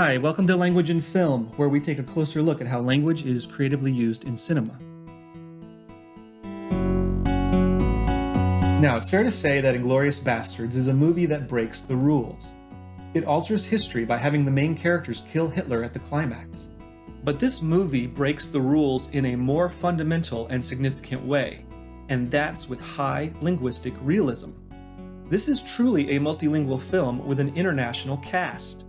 Hi, welcome to Language in Film, where we take a closer look at how language is creatively used in cinema. Now, it's fair to say that Inglourious Basterds is a movie that breaks the rules. It alters history by having the main characters kill Hitler at the climax. But this movie breaks the rules in a more fundamental and significant way, and that's with high linguistic realism. This is truly a multilingual film with an international cast.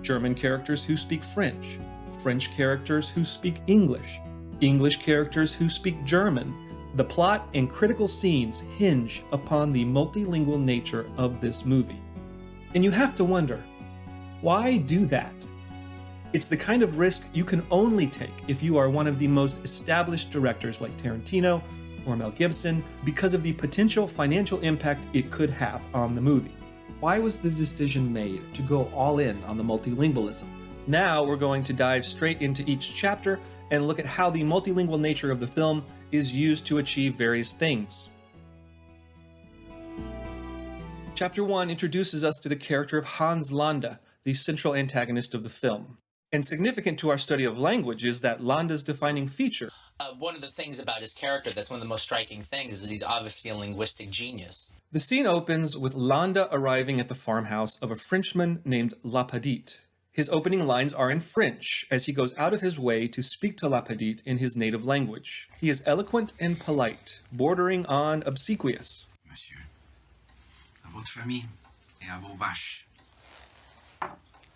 German characters who speak French, French characters who speak English, English characters who speak German. The plot and critical scenes hinge upon the multilingual nature of this movie. And you have to wonder, why do that? It's the kind of risk you can only take if you are one of the most established directors like Tarantino or Mel Gibson, because of the potential financial impact it could have on the movie. Why was the decision made to go all in on the multilingualism? Now we're going to dive straight into each chapter and look at how the multilingual nature of the film is used to achieve various things. Chapter 1 introduces us to the character of Hans Landa, the central antagonist of the film. And significant to our study of language is that Landa's defining feature. One of the things about his character that's one of the most striking things is that he's obviously a linguistic genius. The scene opens with Landa arriving at the farmhouse of a Frenchman named La Petite. His opening lines are in French, as he goes out of his way to speak to La Petite in his native language. He is eloquent and polite, bordering on obsequious. Monsieur, à votre famille et à vos vaches,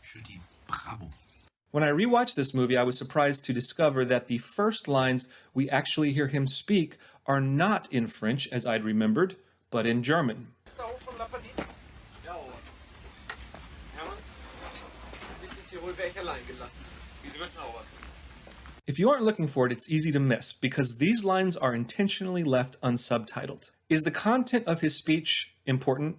je dis bravo. When I rewatched this movie, I was surprised to discover that the first lines we actually hear him speak are not in French, as I'd remembered, but in German. If you aren't looking for it, it's easy to miss, because these lines are intentionally left unsubtitled. Is the content of his speech important?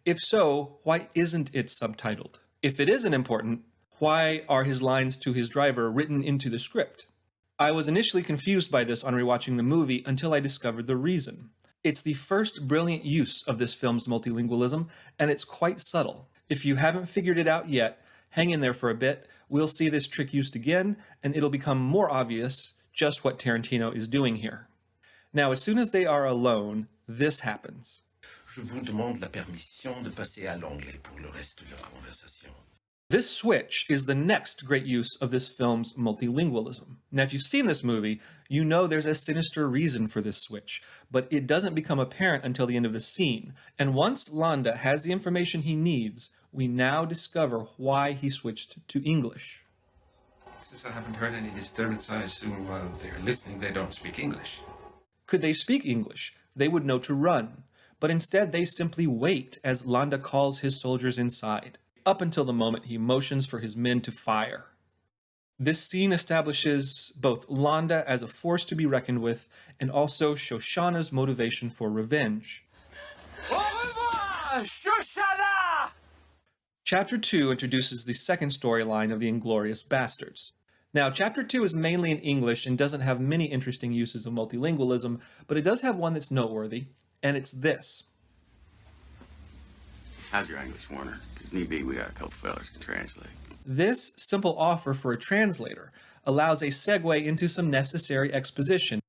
If so, why isn't it subtitled? If it isn't important, why are his lines to his driver written into the script? I was initially confused by this on rewatching the movie until I discovered the reason. It's the first brilliant use of this film's multilingualism, and it's quite subtle. If you haven't figured it out yet, hang in there for a bit. We'll see this trick used again, and it'll become more obvious just what Tarantino is doing here. Now, as soon as they are alone, this happens. Je vous demande la permission de passer à l'anglais pour le reste de la conversation. This switch is the next great use of this film's multilingualism. Now, if you've seen this movie, you know there's a sinister reason for this switch, but it doesn't become apparent until the end of the scene. And once Landa has the information he needs, we now discover why he switched to English. Since I haven't heard any disturbance, I assume while they're listening they don't speak English. Could they speak English, they would know to run. But instead, they simply wait as Landa calls his soldiers inside, up until the moment he motions for his men to fire. This scene establishes both Landa as a force to be reckoned with, and also Shoshana's motivation for revenge. Au revoir, Shoshana! Chapter 2 introduces the second storyline of the Inglourious Basterds. Now, Chapter 2 is mainly in English and doesn't have many interesting uses of multilingualism, but it does have one that's noteworthy, and it's this. How's your English, Warner? Because need be, we got a couple fellas can translate. This simple offer for a translator allows a segue into some necessary exposition.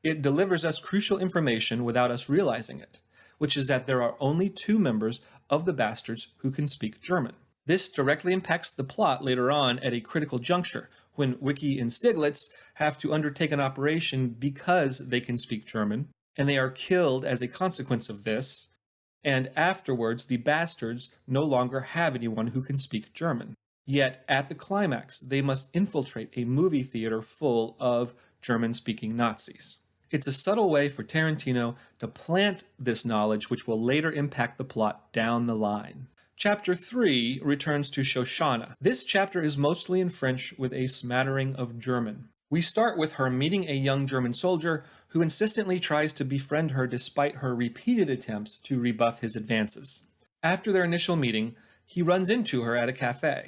It delivers us crucial information without us realizing it, which is that there are only 2 members of the Bastards who can speak German. This directly impacts the plot later on at a critical juncture, when Wiki and Stiglitz have to undertake an operation because they can speak German, and they are killed as a consequence of this. And afterwards, the Bastards no longer have anyone who can speak German. Yet, at the climax, they must infiltrate a movie theater full of German-speaking Nazis. It's a subtle way for Tarantino to plant this knowledge, which will later impact the plot down the line. Chapter 3 returns to Shoshana. This chapter is mostly in French with a smattering of German. We start with her meeting a young German soldier who insistently tries to befriend her despite her repeated attempts to rebuff his advances. After their initial meeting, he runs into her at a cafe.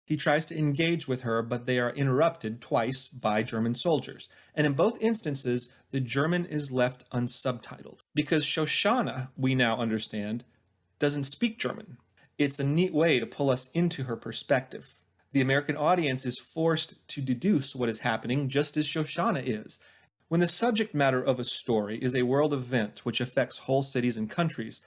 He tries to engage with her, but they are interrupted twice by German soldiers. And in both instances, the German is left unsubtitled. Because Shoshana, we now understand, doesn't speak German. It's a neat way to pull us into her perspective. The American audience is forced to deduce what is happening, just as Shoshana is. When the subject matter of a story is a world event which affects whole cities and countries,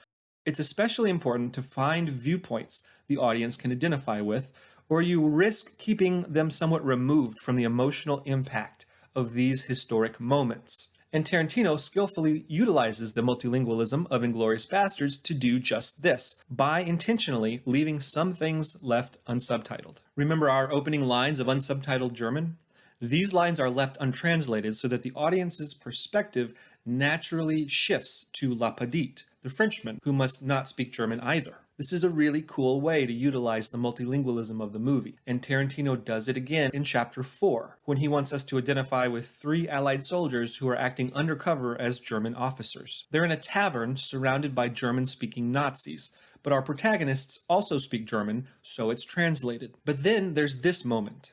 it's especially important to find viewpoints the audience can identify with, or you risk keeping them somewhat removed from the emotional impact of these historic moments. And Tarantino skillfully utilizes the multilingualism of Inglourious Basterds to do just this, by intentionally leaving some things left unsubtitled. Remember our opening lines of unsubtitled German? These lines are left untranslated so that the audience's perspective naturally shifts to La Petite, the Frenchman, who must not speak German either. This is a really cool way to utilize the multilingualism of the movie, and Tarantino does it again in Chapter 4, when he wants us to identify with 3 Allied soldiers who are acting undercover as German officers. They're in a tavern surrounded by German-speaking Nazis, but our protagonists also speak German, so it's translated. But then there's this moment.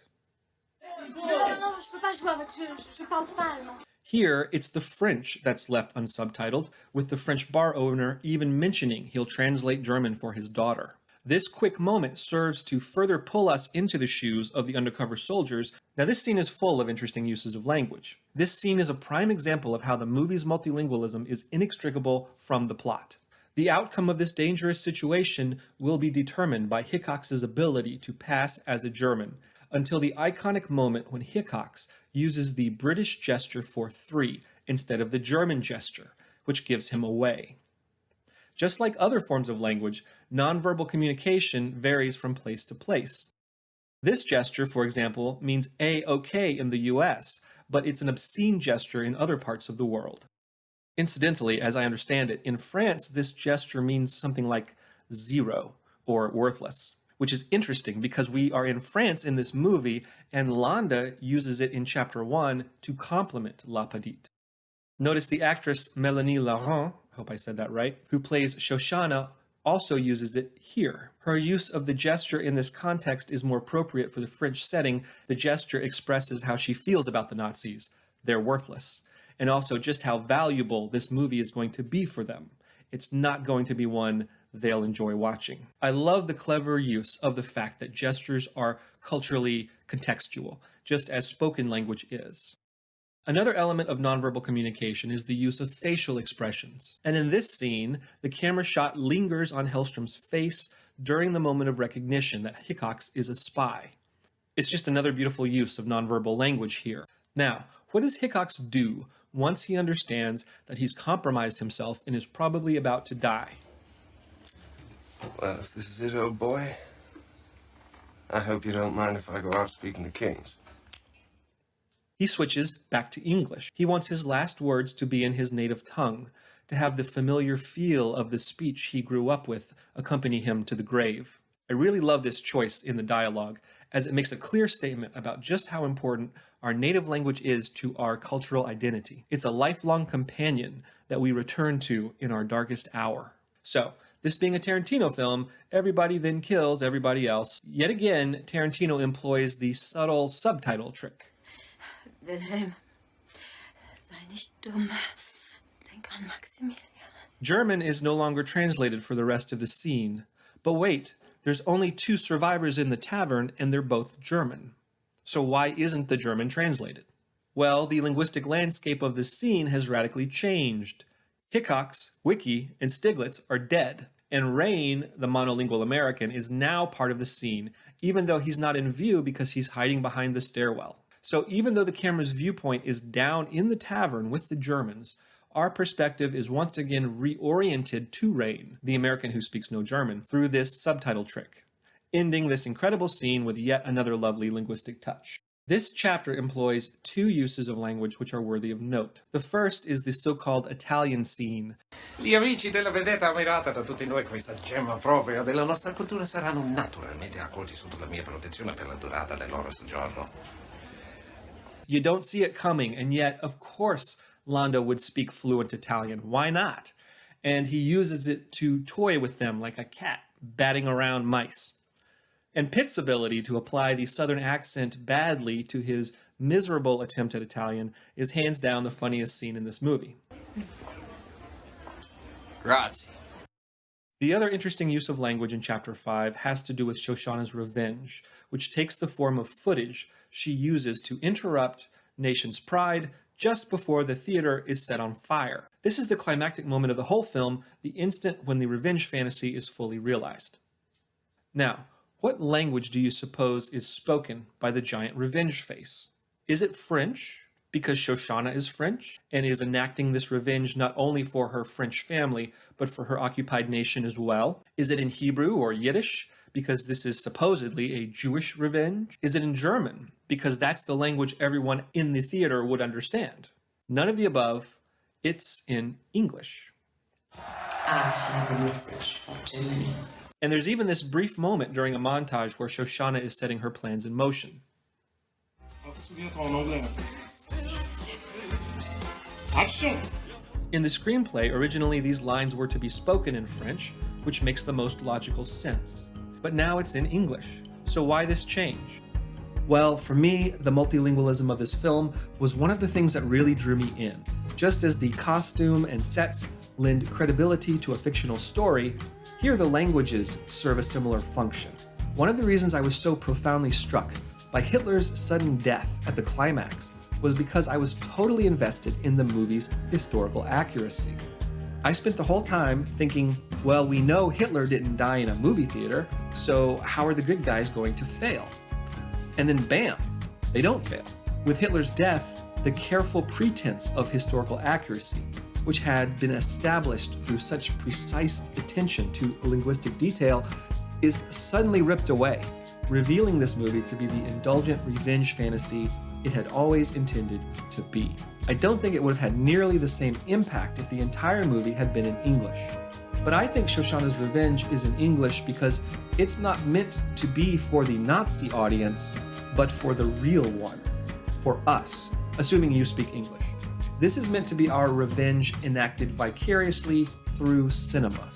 Here, it's the French that's left unsubtitled, with the French bar owner even mentioning he'll translate German for his daughter. This quick moment serves to further pull us into the shoes of the undercover soldiers. Now, this scene is full of interesting uses of language. This scene is a prime example of how the movie's multilingualism is inextricable from the plot. The outcome of this dangerous situation will be determined by Hickox's ability to pass as a German, until the iconic moment when Hickox uses the British gesture for 3 instead of the German gesture, which gives him away. Just like other forms of language, nonverbal communication varies from place to place. This gesture, for example, means A-OK in the US, but it's an obscene gesture in other parts of the world. Incidentally, as I understand it, in France this gesture means something like 0 or worthless, which is interesting because we are in France in this movie, and Landa uses it in Chapter 1 to compliment La Petite. Notice the actress Mélanie Laurent, I hope I said that right, who plays Shoshana, also uses it here. Her use of the gesture in this context is more appropriate for the French setting. The gesture expresses how she feels about the Nazis. They're worthless. And also just how valuable this movie is going to be for them. It's not going to be one they'll enjoy watching. I love the clever use of the fact that gestures are culturally contextual, just as spoken language is. Another element of nonverbal communication is the use of facial expressions. And in this scene, the camera shot lingers on Hellstrom's face during the moment of recognition that Hickox is a spy. It's just another beautiful use of nonverbal language here. Now, what does Hickox do once he understands that he's compromised himself and is probably about to die? Well, if this is it, old boy, I hope you don't mind if I go out speaking to kings. He switches back to English. He wants his last words to be in his native tongue, to have the familiar feel of the speech he grew up with accompany him to the grave. I really love this choice in the dialogue, as it makes a clear statement about just how important our native language is to our cultural identity. It's a lifelong companion that we return to in our darkest hour. So, this being a Tarantino film, everybody then kills everybody else. Yet again, Tarantino employs the subtle subtitle trick. Wilhelm, sei nicht dumm. Denk an Maximilian. German is no longer translated for the rest of the scene. But wait, there's only 2 survivors in the tavern, and they're both German. So why isn't the German translated? Well, the linguistic landscape of the scene has radically changed. Hickox, Wiki, and Stiglitz are dead, and Rain, the monolingual American, is now part of the scene, even though he's not in view because he's hiding behind the stairwell. So even though the camera's viewpoint is down in the tavern with the Germans, our perspective is once again reoriented to Rain, the American who speaks no German, through this subtitle trick, ending this incredible scene with yet another lovely linguistic touch. This chapter employs 2 uses of language which are worthy of note. The first is the so-called Italian scene. Gli amici della vedetta ammirata da tutti noi, questa gemma propria della nostra cultura, saranno naturalmente accolti sotto la mia protezione per la durata del loro soggiorno. You don't see it coming, and yet, of course, Landa would speak fluent Italian. Why not? And he uses it to toy with them like a cat batting around mice. And Pitt's ability to apply the Southern accent badly to his miserable attempt at Italian is hands down the funniest scene in this movie. Grazie. The other interesting use of language in Chapter 5 has to do with Shoshana's revenge, which takes the form of footage she uses to interrupt Nation's pride just before the theater is set on fire. This is the climactic moment of the whole film, the instant when the revenge fantasy is fully realized. Now, what language do you suppose is spoken by the giant revenge face? Is it French, because Shoshana is French, and is enacting this revenge not only for her French family, but for her occupied nation as well? Is it in Hebrew or Yiddish, because this is supposedly a Jewish revenge? Is it in German, because that's the language everyone in the theater would understand? None of the above. It's in English. I have a message for Germany. And there's even this brief moment during a montage where Shoshana is setting her plans in motion. In the screenplay, originally these lines were to be spoken in French, which makes the most logical sense. But now it's in English. So why this change? Well, for me, the multilingualism of this film was one of the things that really drew me in. Just as the costume and sets lend credibility to a fictional story, here the languages serve a similar function. One of the reasons I was so profoundly struck by Hitler's sudden death at the climax was because I was totally invested in the movie's historical accuracy. I spent the whole time thinking, well, we know Hitler didn't die in a movie theater, so how are the good guys going to fail? And then bam, they don't fail. With Hitler's death, the careful pretense of historical accuracy, which had been established through such precise attention to linguistic detail, is suddenly ripped away, revealing this movie to be the indulgent revenge fantasy it had always intended to be. I don't think it would have had nearly the same impact if the entire movie had been in English. But I think Shoshana's Revenge is in English because it's not meant to be for the Nazi audience, but for the real one, for us, assuming you speak English. This is meant to be our revenge enacted vicariously through cinema.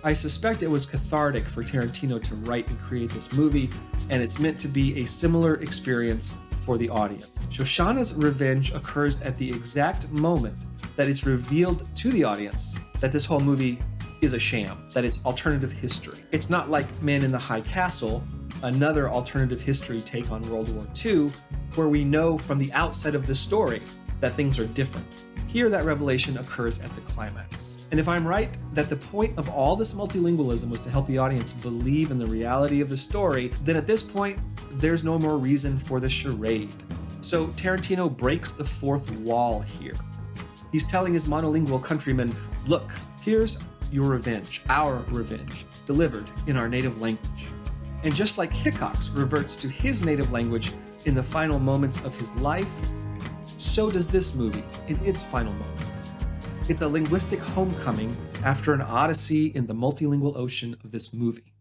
I suspect it was cathartic for Tarantino to write and create this movie, and it's meant to be a similar experience for the audience. Shoshana's revenge occurs at the exact moment that it's revealed to the audience that this whole movie is a sham, that it's alternative history. It's not like Man in the High Castle, another alternative history take on World War II, where we know from the outset of the story that things are different. Here, that revelation occurs at the climax. And if I'm right that the point of all this multilingualism was to help the audience believe in the reality of the story, then at this point, there's no more reason for the charade. So Tarantino breaks the fourth wall here. He's telling his monolingual countrymen, look, here's your revenge, our revenge, delivered in our native language. And just like Hickox reverts to his native language in the final moments of his life, so does this movie in its final moments. It's a linguistic homecoming after an odyssey in the multilingual ocean of this movie.